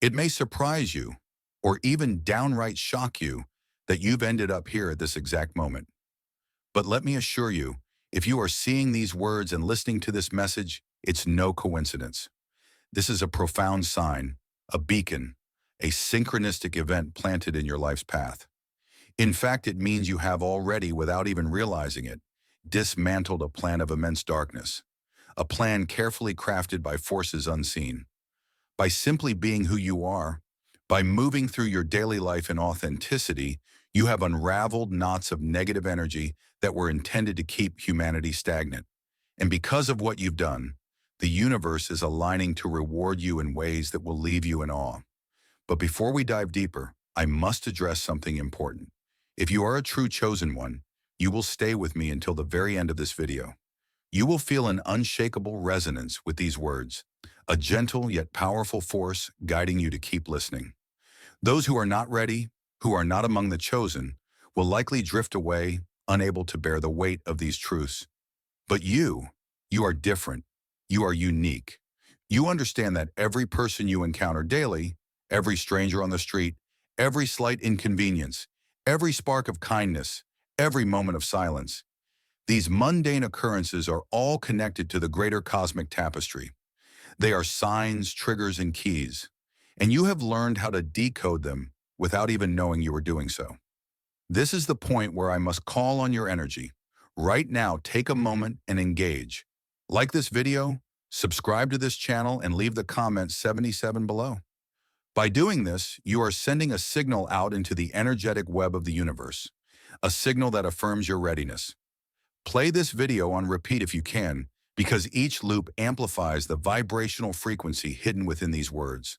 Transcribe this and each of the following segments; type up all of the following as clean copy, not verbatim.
It may surprise you, or even downright shock you, that you've ended up here at this exact moment. But let me assure you, if you are seeing these words and listening to this message, it's no coincidence. This is a profound sign, a beacon, a synchronistic event planted in your life's path. In fact, it means you have already, without even realizing it, dismantled a plan of immense darkness, a plan carefully crafted by forces unseen. By simply being who you are, by moving through your daily life in authenticity, you have unraveled knots of negative energy that were intended to keep humanity stagnant. And because of what you've done, the universe is aligning to reward you in ways that will leave you in awe. But before we dive deeper, I must address something important. If you are a true chosen one, you will stay with me until the very end of this video. You will feel an unshakable resonance with these words, a gentle yet powerful force guiding you to keep listening. Those who are not ready, who are not among the chosen, will likely drift away, unable to bear the weight of these truths. But you are different. You are unique. You understand that every person you encounter daily, every stranger on the street, every slight inconvenience, every spark of kindness, every moment of silence, these mundane occurrences are all connected to the greater cosmic tapestry. They are signs, triggers, and keys, and you have learned how to decode them without even knowing you were doing so. This is the point where I must call on your energy. Right now, take a moment and engage. Like this video, subscribe to this channel, and leave the comment 77 below. By doing this, you are sending a signal out into the energetic web of the universe, a signal that affirms your readiness. Play this video on repeat if you can, because each loop amplifies the vibrational frequency hidden within these words.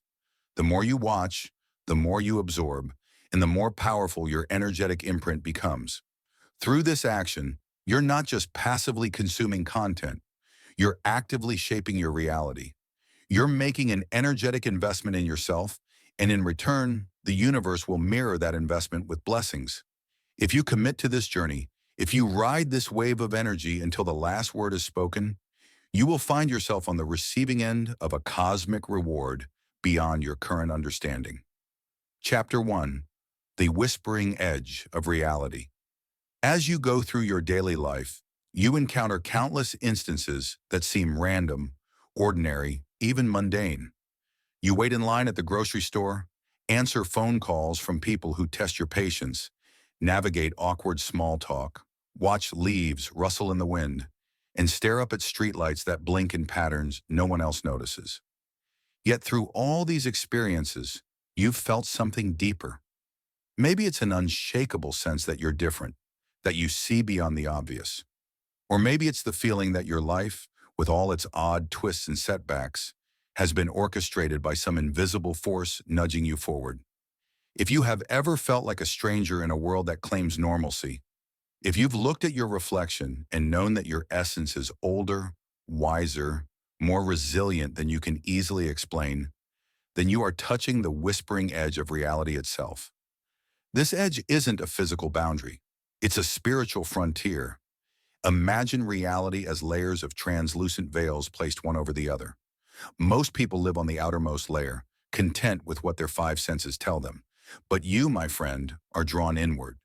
The more you watch, the more you absorb, and the more powerful your energetic imprint becomes. Through this action, you're not just passively consuming content, you're actively shaping your reality. You're making an energetic investment in yourself, and in return, the universe will mirror that investment with blessings. If you commit to this journey, if you ride this wave of energy until the last word is spoken, you will find yourself on the receiving end of a cosmic reward beyond your current understanding. Chapter 1. The Whispering Edge of Reality. As you go through your daily life, you encounter countless instances that seem random, ordinary, even mundane. You wait in line at the grocery store, answer phone calls from people who test your patience, navigate awkward small talk, watch leaves rustle in the wind, and stare up at streetlights that blink in patterns no one else notices. Yet through all these experiences, you've felt something deeper. Maybe it's an unshakable sense that you're different, that you see beyond the obvious. Or maybe it's the feeling that your life, with all its odd twists and setbacks, has been orchestrated by some invisible force nudging you forward. If you have ever felt like a stranger in a world that claims normalcy, if you've looked at your reflection and known that your essence is older, wiser, more resilient than you can easily explain, then you are touching the whispering edge of reality itself. This edge isn't a physical boundary. It's a spiritual frontier. Imagine reality as layers of translucent veils placed one over the other. Most people live on the outermost layer, content with what their five senses tell them. But you, my friend, are drawn inward,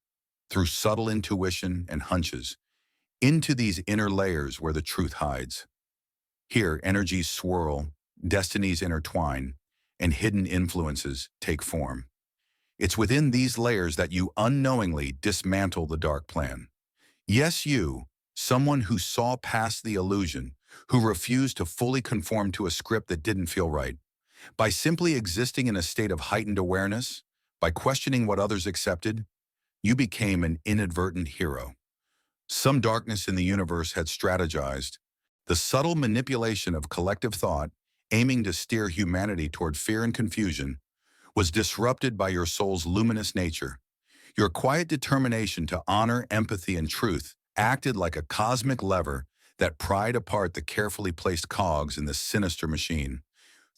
through subtle intuition and hunches, into these inner layers where the truth hides. Here, energies swirl, destinies intertwine, and hidden influences take form. It's within these layers that you unknowingly dismantle the dark plan. Yes, you, someone who saw past the illusion, who refused to fully conform to a script that didn't feel right. By simply existing in a state of heightened awareness, by questioning what others accepted, you became an inadvertent hero. Some darkness in the universe had strategized. The subtle manipulation of collective thought, aiming to steer humanity toward fear and confusion, was disrupted by your soul's luminous nature. Your quiet determination to honor, empathy, and truth acted like a cosmic lever that pried apart the carefully placed cogs in this sinister machine.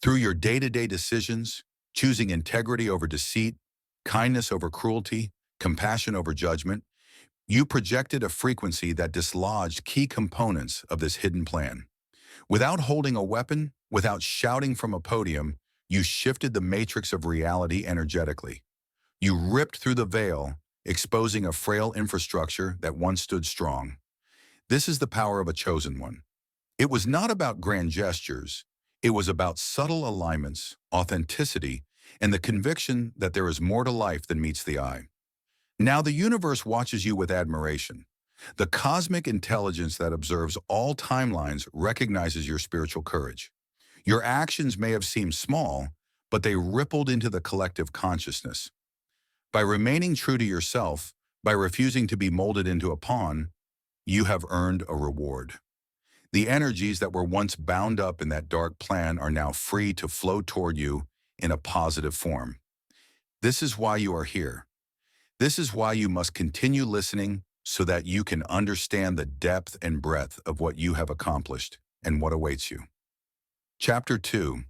Through your day-to-day decisions, choosing integrity over deceit, kindness over cruelty, compassion over judgment, you projected a frequency that dislodged key components of this hidden plan. Without holding a weapon, without shouting from a podium, You shifted the matrix of reality energetically. You ripped through the veil, exposing a frail infrastructure that once stood strong. This is the power of a chosen one. It was not about grand gestures. It was about subtle alignments, authenticity, and the conviction that there is more to life than meets the eye. Now the universe watches you with admiration. The cosmic intelligence that observes all timelines recognizes your spiritual courage. Your actions may have seemed small, but they rippled into the collective consciousness. By remaining true to yourself, by refusing to be molded into a pawn, you have earned a reward. The energies that were once bound up in that dark plan are now free to flow toward you in a positive form. This is why you are here. This is why you must continue listening so that you can understand the depth and breadth of what you have accomplished and what awaits you. Chapter 2.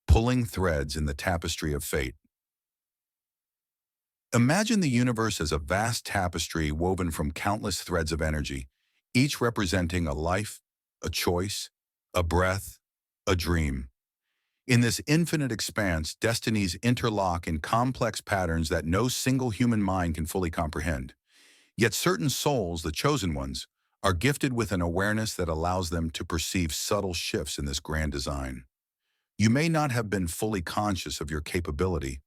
Pulling Threads in the Tapestry of Fate. Imagine the universe as a vast tapestry woven from countless threads of energy, each representing a life, a choice, a breath, a dream. In this infinite expanse, destinies interlock in complex patterns that no single human mind can fully comprehend. Yet certain souls, the chosen ones, are gifted with an awareness that allows them to perceive subtle shifts in this grand design. You may not have been fully conscious of your capability,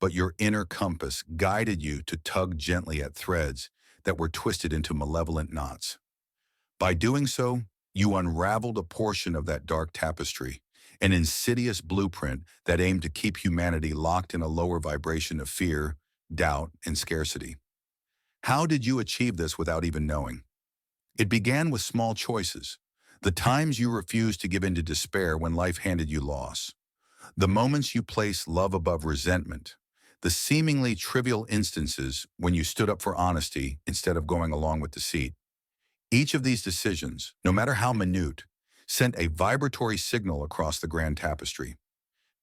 but your inner compass guided you to tug gently at threads that were twisted into malevolent knots. By doing so, you unraveled a portion of that dark tapestry, an insidious blueprint that aimed to keep humanity locked in a lower vibration of fear, doubt, and scarcity. How did you achieve this without even knowing? It began with small choices. The times you refused to give in to despair when life handed you loss. The moments you placed love above resentment. The seemingly trivial instances when you stood up for honesty instead of going along with deceit. Each of these decisions, no matter how minute, sent a vibratory signal across the grand tapestry.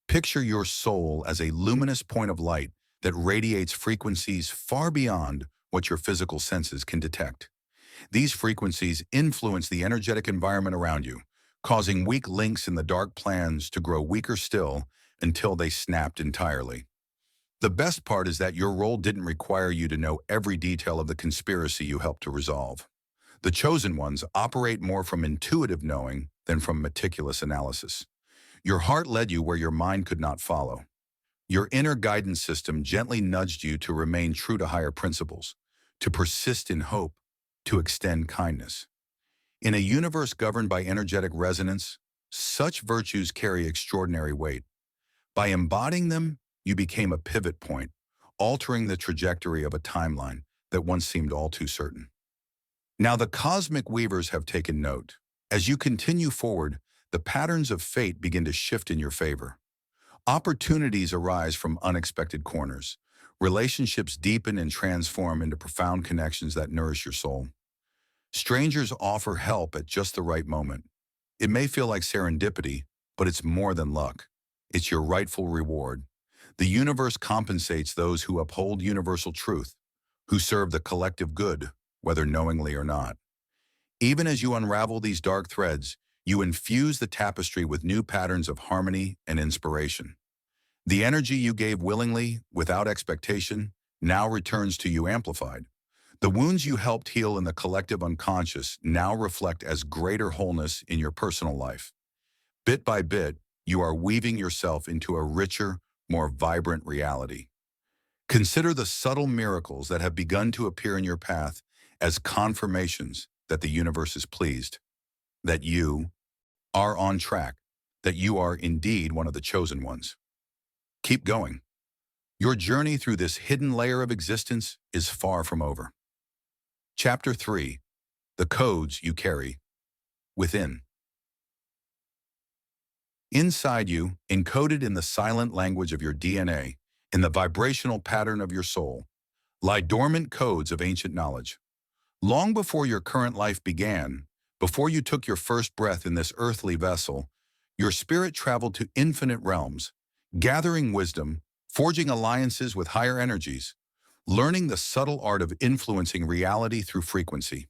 Picture your soul as a luminous point of light that radiates frequencies far beyond what your physical senses can detect. These frequencies influence the energetic environment around you, causing weak links in the dark plans to grow weaker still until they snapped entirely. The best part is that your role didn't require you to know every detail of the conspiracy you helped to resolve. The chosen ones operate more from intuitive knowing than from meticulous analysis. Your heart led you where your mind could not follow. Your inner guidance system gently nudged you to remain true to higher principles, to persist in hope, to extend kindness. In a universe governed by energetic resonance, such virtues carry extraordinary weight. By embodying them, you became a pivot point, altering the trajectory of a timeline that once seemed all too certain. Now the cosmic weavers have taken note. As you continue forward, the patterns of fate begin to shift in your favor. Opportunities arise from unexpected corners. Relationships deepen and transform into profound connections that nourish your soul. Strangers offer help at just the right moment. It may feel like serendipity, but it's more than luck. It's your rightful reward. The universe compensates those who uphold universal truth, who serve the collective good, whether knowingly or not. Even as you unravel these dark threads, you infuse the tapestry with new patterns of harmony and inspiration. The energy you gave willingly, without expectation, now returns to you amplified. The wounds you helped heal in the collective unconscious now reflect as greater wholeness in your personal life. Bit by bit, you are weaving yourself into a richer, more vibrant reality. Consider the subtle miracles that have begun to appear in your path as confirmations that the universe is pleased, that you are on track, that you are indeed one of the chosen ones. Keep going. Your journey through this hidden layer of existence is far from over. Chapter 3. The Codes You Carry Within. Inside you, encoded in the silent language of your DNA, in the vibrational pattern of your soul, lie dormant codes of ancient knowledge. Long before your current life began, before you took your first breath in this earthly vessel, your spirit traveled to infinite realms, gathering wisdom, forging alliances with higher energies, learning the subtle art of influencing reality through frequency.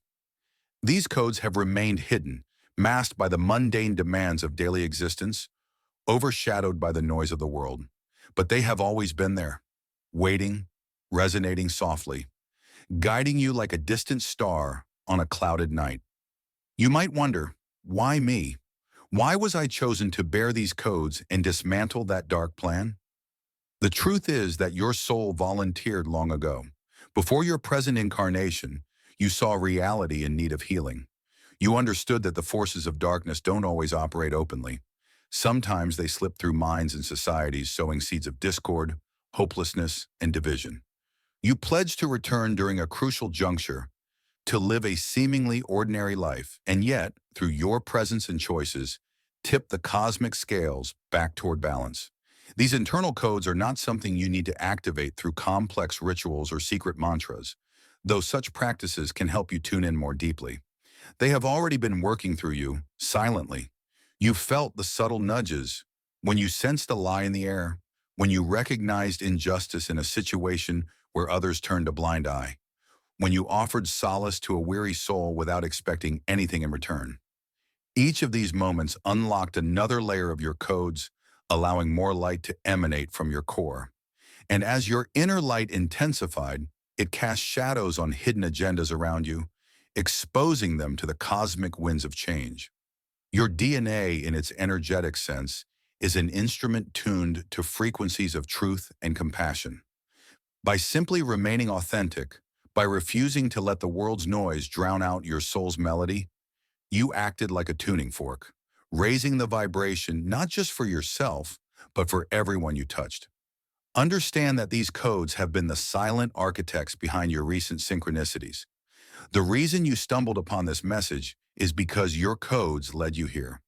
These codes have remained hidden, masked by the mundane demands of daily existence, overshadowed by the noise of the world. But they have always been there, waiting, resonating softly, guiding you like a distant star on a clouded night. You might wonder, why me? Why was I chosen to bear these codes and dismantle that dark plan? The truth is that your soul volunteered long ago. Before your present incarnation, you saw reality in need of healing. You understood that the forces of darkness don't always operate openly. Sometimes they slip through minds and societies, sowing seeds of discord, hopelessness, and division. You pledged to return during a crucial juncture, to live a seemingly ordinary life, and yet, through your presence and choices, tip the cosmic scales back toward balance. These internal codes are not something you need to activate through complex rituals or secret mantras, though such practices can help you tune in more deeply. They have already been working through you, silently. You felt the subtle nudges when you sensed a lie in the air, when you recognized injustice in a situation where others turned a blind eye, when you offered solace to a weary soul without expecting anything in return. Each of these moments unlocked another layer of your codes, allowing more light to emanate from your core. And as your inner light intensified, it cast shadows on hidden agendas around you, exposing them to the cosmic winds of change. Your DNA, in its energetic sense, is an instrument tuned to frequencies of truth and compassion. By simply remaining authentic, by refusing to let the world's noise drown out your soul's melody, you acted like a tuning fork, raising the vibration not just for yourself, but for everyone you touched. Understand that these codes have been the silent architects behind your recent synchronicities. The reason you stumbled upon this message is because your codes led you here.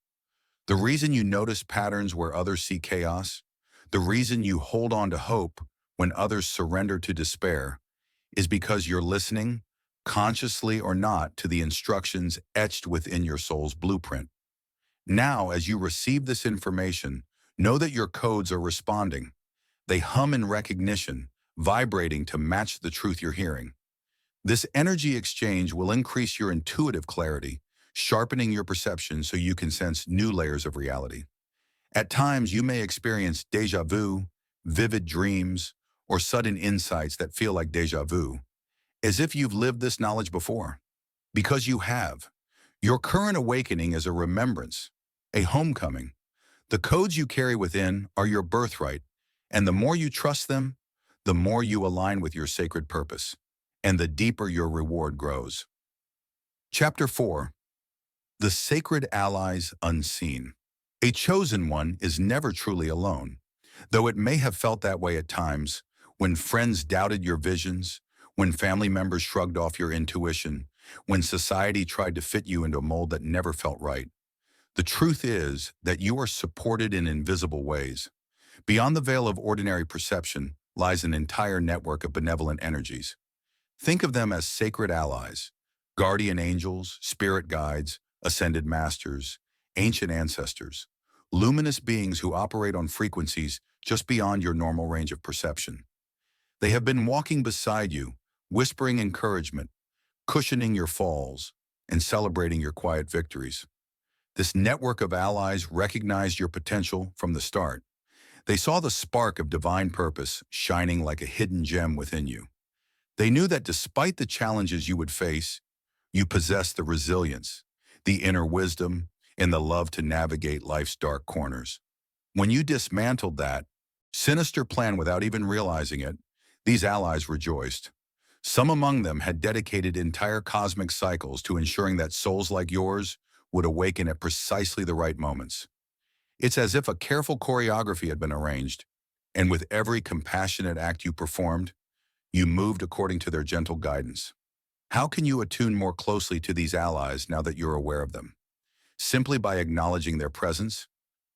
The reason you notice patterns where others see chaos, the reason you hold on to hope when others surrender to despair, is because you're listening, consciously or not, to the instructions etched within your soul's blueprint. Now, as you receive this information, know that your codes are responding. They hum in recognition, vibrating to match the truth you're hearing. This energy exchange will increase your intuitive clarity, sharpening your perception so you can sense new layers of reality. At times, you may experience déjà vu, vivid dreams, or sudden insights that feel like déjà vu, as if you've lived this knowledge before. Because you have. Your current awakening is a remembrance, a homecoming. The codes you carry within are your birthright, and the more you trust them, the more you align with your sacred purpose, and the deeper your reward grows. Chapter 4. The Sacred Allies Unseen. A chosen one is never truly alone, though it may have felt that way at times, when friends doubted your visions, when family members shrugged off your intuition, when society tried to fit you into a mold that never felt right. The truth is that you are supported in invisible ways. Beyond the veil of ordinary perception lies an entire network of benevolent energies. Think of them as sacred allies, guardian angels, spirit guides, ascended masters, ancient ancestors, luminous beings who operate on frequencies just beyond your normal range of perception. They have been walking beside you, whispering encouragement, cushioning your falls, and celebrating your quiet victories. This network of allies recognized your potential from the start. They saw the spark of divine purpose shining like a hidden gem within you. They knew that despite the challenges you would face, you possessed the resilience, the inner wisdom, and the love to navigate life's dark corners. When you dismantled that sinister plan without even realizing it, these allies rejoiced. Some among them had dedicated entire cosmic cycles to ensuring that souls like yours would awaken at precisely the right moments. It's as if a careful choreography had been arranged, and with every compassionate act you performed, you moved according to their gentle guidance. How can you attune more closely to these allies now that you're aware of them? Simply by acknowledging their presence.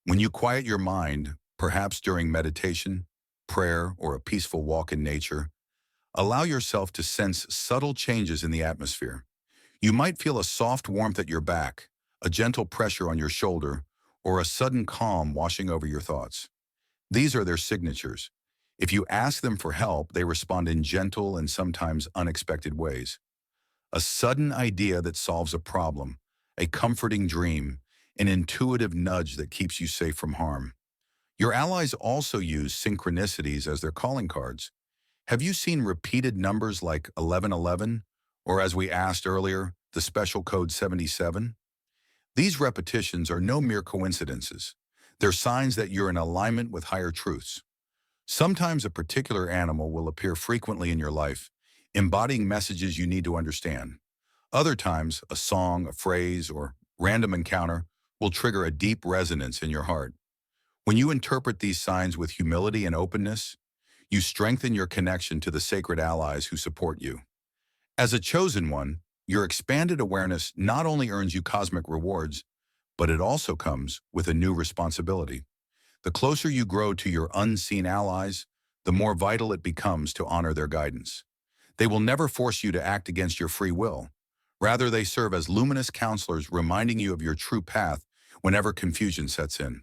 When you quiet your mind, perhaps during meditation, prayer, or a peaceful walk in nature, allow yourself to sense subtle changes in the atmosphere. You might feel a soft warmth at your back, a gentle pressure on your shoulder, or a sudden calm washing over your thoughts. These are their signatures. If you ask them for help, they respond in gentle and sometimes unexpected ways. A sudden idea that solves a problem, a comforting dream, an intuitive nudge that keeps you safe from harm. Your allies also use synchronicities as their calling cards. Have you seen repeated numbers like 1111, or as we asked earlier, the special code 77? These repetitions are no mere coincidences. They're signs that you're in alignment with higher truths. Sometimes a particular animal will appear frequently in your life, embodying messages you need to understand. Other times, a song, a phrase, or random encounter will trigger a deep resonance in your heart. When you interpret these signs with humility and openness, you strengthen your connection to the sacred allies who support you. As a chosen one, your expanded awareness not only earns you cosmic rewards, but it also comes with a new responsibility. The closer you grow to your unseen allies, the more vital it becomes to honor their guidance. They will never force you to act against your free will. Rather, they serve as luminous counselors reminding you of your true path whenever confusion sets in.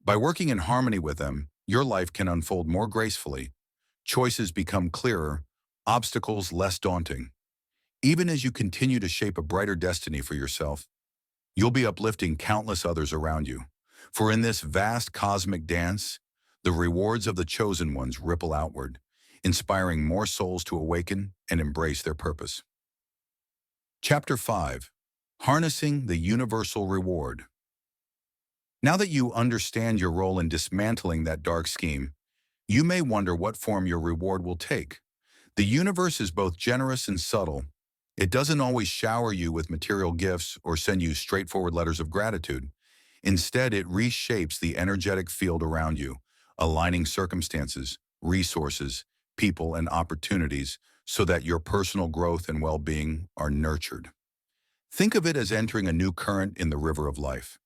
By working in harmony with them, your life can unfold more gracefully, choices become clearer, obstacles less daunting. Even as you continue to shape a brighter destiny for yourself, you'll be uplifting countless others around you. For in this vast cosmic dance, the rewards of the chosen ones ripple outward, inspiring more souls to awaken and embrace their purpose. Chapter 5. Harnessing the Universal Reward. Now that you understand your role in dismantling that dark scheme, you may wonder what form your reward will take. The universe is both generous and subtle. It doesn't always shower you with material gifts or send you straightforward letters of gratitude. Instead, it reshapes the energetic field around you, aligning circumstances, resources, people, and opportunities so that your personal growth and well-being are nurtured. Think of it as entering a new current in the river of life,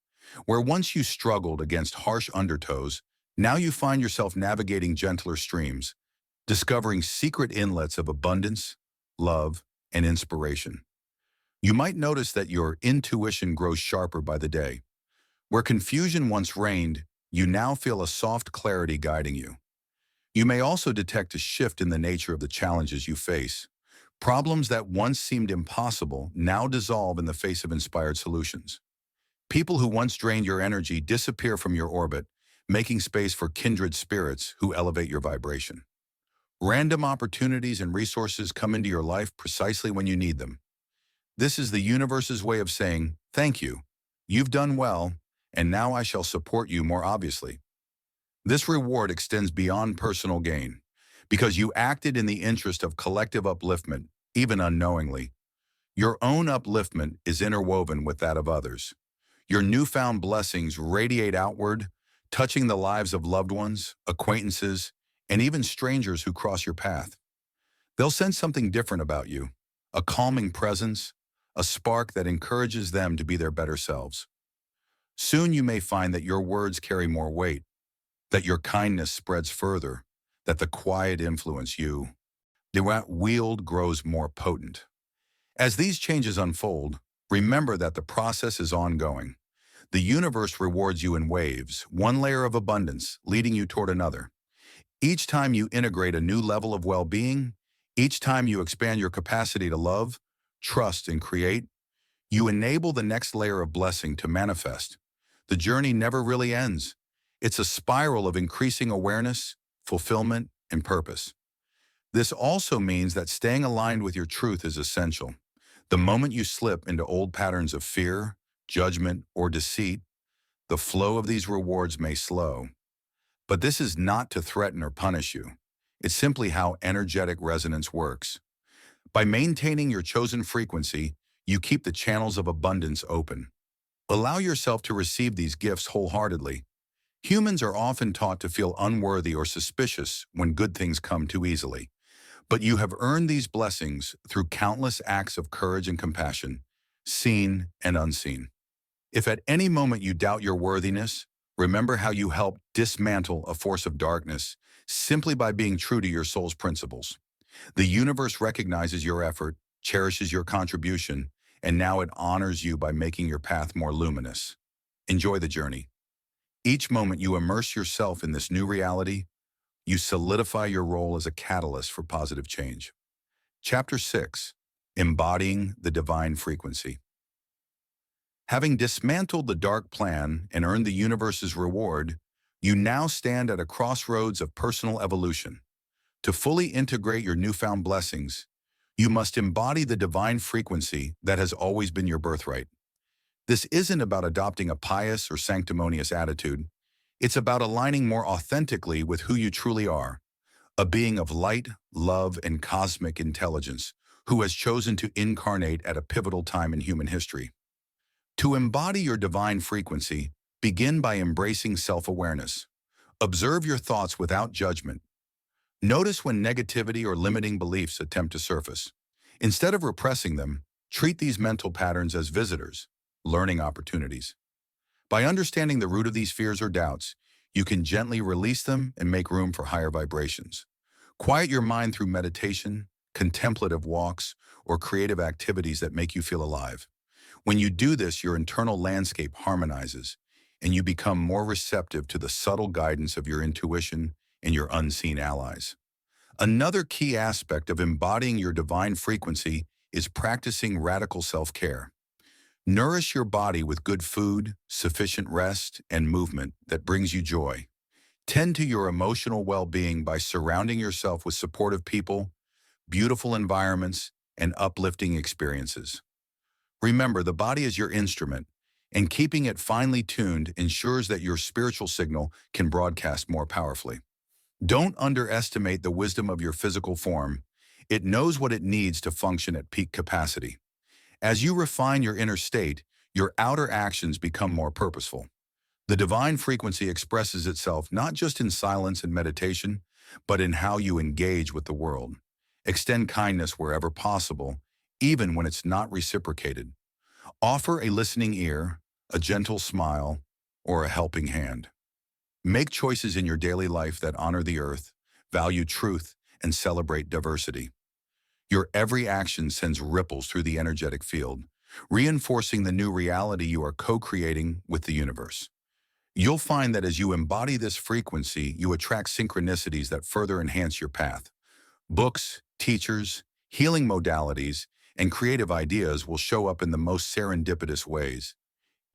where once you struggled against harsh undertows, now you find yourself navigating gentler streams, discovering secret inlets of abundance, love, and inspiration. You might notice that your intuition grows sharper by the day. Where confusion once reigned, you now feel a soft clarity guiding you. You may also detect a shift in the nature of the challenges you face. Problems that once seemed impossible now dissolve in the face of inspired solutions. People who once drained your energy disappear from your orbit, making space for kindred spirits who elevate your vibration. Random opportunities and resources come into your life precisely when you need them. This is the universe's way of saying, thank you. You've done well, and now I shall support you more obviously. This reward extends beyond personal gain, because you acted in the interest of collective upliftment, even unknowingly. Your own upliftment is interwoven with that of others. Your newfound blessings radiate outward, touching the lives of loved ones, acquaintances, and even strangers who cross your path. They'll sense something different about you, a calming presence, a spark that encourages them to be their better selves. Soon you may find that your words carry more weight, that your kindness spreads further, that the quiet influence you wield grows more potent. As these changes unfold, remember that the process is ongoing. The universe rewards you in waves, one layer of abundance leading you toward another. Each time you integrate a new level of well-being, each time you expand your capacity to love, trust, and create, you enable the next layer of blessing to manifest. The journey never really ends. It's a spiral of increasing awareness, fulfillment, and purpose. This also means that staying aligned with your truth is essential. The moment you slip into old patterns of fear, judgment, or deceit, the flow of these rewards may slow. But this is not to threaten or punish you. It's simply how energetic resonance works. By maintaining your chosen frequency, you keep the channels of abundance open. Allow yourself to receive these gifts wholeheartedly. Humans are often taught to feel unworthy or suspicious when good things come too easily. But you have earned these blessings through countless acts of courage and compassion, seen and unseen. If at any moment you doubt your worthiness, remember how you helped dismantle a force of darkness simply by being true to your soul's principles. The universe recognizes your effort, cherishes your contribution, and now it honors you by making your path more luminous. Enjoy the journey. Each moment you immerse yourself in this new reality, you solidify your role as a catalyst for positive change. Chapter 6. Embodying the Divine Frequency. Having dismantled the dark plan and earned the universe's reward, You now stand at a crossroads of personal evolution. To fully integrate your newfound blessings, you must embody the divine frequency that has always been your birthright. This isn't about adopting a pious or sanctimonious attitude. It's about aligning more authentically with who you truly are, a being of light, love, and cosmic intelligence who has chosen to incarnate at a pivotal time in human history. To embody your divine frequency, begin by embracing self-awareness. Observe your thoughts without judgment. Notice when negativity or limiting beliefs attempt to surface. Instead of repressing them, treat these mental patterns as visitors, learning opportunities. By understanding the root of these fears or doubts, you can gently release them and make room for higher vibrations. Quiet your mind through meditation, contemplative walks, or creative activities that make you feel alive. When you do this, your internal landscape harmonizes, and you become more receptive to the subtle guidance of your intuition and your unseen allies. Another key aspect of embodying your divine frequency is practicing radical self-care. Nourish your body with good food, sufficient rest, and movement that brings you joy. Tend to your emotional well-being by surrounding yourself with supportive people, beautiful environments, and uplifting experiences. Remember, the body is your instrument, and keeping it finely tuned ensures that your spiritual signal can broadcast more powerfully. Don't underestimate the wisdom of your physical form. It knows what it needs to function at peak capacity. As you refine your inner state, your outer actions become more purposeful. The divine frequency expresses itself not just in silence and meditation, but in how you engage with the world. Extend kindness wherever possible, even when it's not reciprocated. Offer a listening ear, a gentle smile, or a helping hand. Make choices in your daily life that honor the earth, value truth, and celebrate diversity. Your every action sends ripples through the energetic field, reinforcing the new reality you are co-creating with the universe. You'll find that as you embody this frequency, you attract synchronicities that further enhance your path. Books, teachers, healing modalities, and creative ideas will show up in the most serendipitous ways,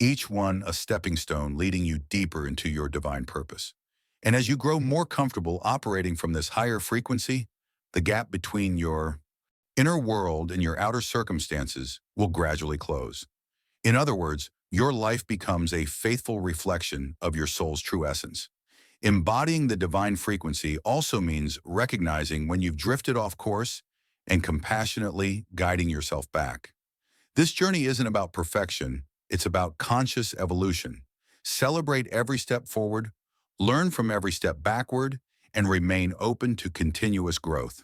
each one a stepping stone leading you deeper into your divine purpose. And as you grow more comfortable operating from this higher frequency, the gap between your inner world and your outer circumstances will gradually close. In other words, your life becomes a faithful reflection of your soul's true essence. Embodying the divine frequency also means recognizing when you've drifted off course and compassionately guiding yourself back. This journey isn't about perfection, it's about conscious evolution. Celebrate every step forward, learn from every step backward, and remain open to continuous growth.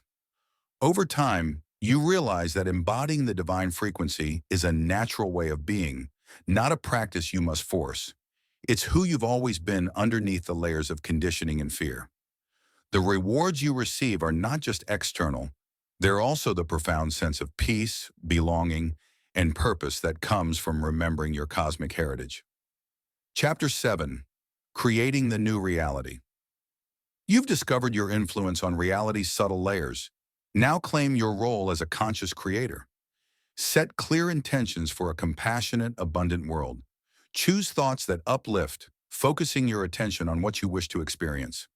Over time, you realize that embodying the divine frequency is a natural way of being, not a practice you must force. It's who you've always been underneath the layers of conditioning and fear. The rewards you receive are not just external, they're also the profound sense of peace, belonging, and purpose that comes from remembering your cosmic heritage. Chapter 7. Creating the New Reality. You've discovered your influence on reality's subtle layers. Now claim your role as a conscious creator. Set clear intentions for a compassionate, abundant world. Choose thoughts that uplift, focusing your attention on what you wish to experience.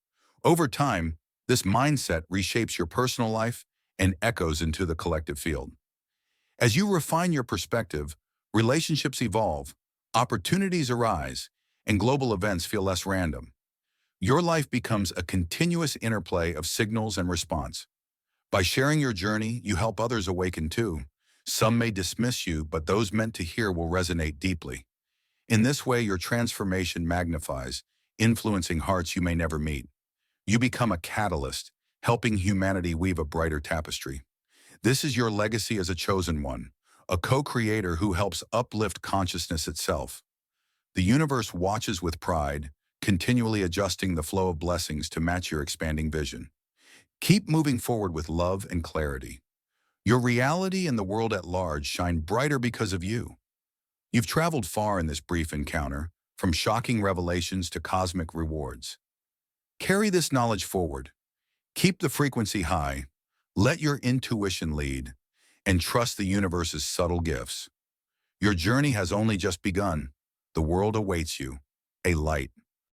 Over time, this mindset reshapes your personal life and echoes into the collective field. As you refine your perspective, relationships evolve, opportunities arise, and global events feel less random. Your life becomes a continuous interplay of signals and response. By sharing your journey, you help others awaken too. Some may dismiss you, but those meant to hear will resonate deeply. In this way, your transformation magnifies, influencing hearts you may never meet. You become a catalyst, helping humanity weave a brighter tapestry. This is your legacy as a chosen one, a co-creator who helps uplift consciousness itself. The universe watches with pride, continually adjusting the flow of blessings to match your expanding vision. Keep moving forward with love and clarity. Your reality and the world at large shine brighter because of you. You've traveled far in this brief encounter, from shocking revelations to cosmic rewards. Carry this knowledge forward. Keep the frequency high, let your intuition lead, and trust the universe's subtle gifts. Your journey has only just begun. The world awaits you, a light,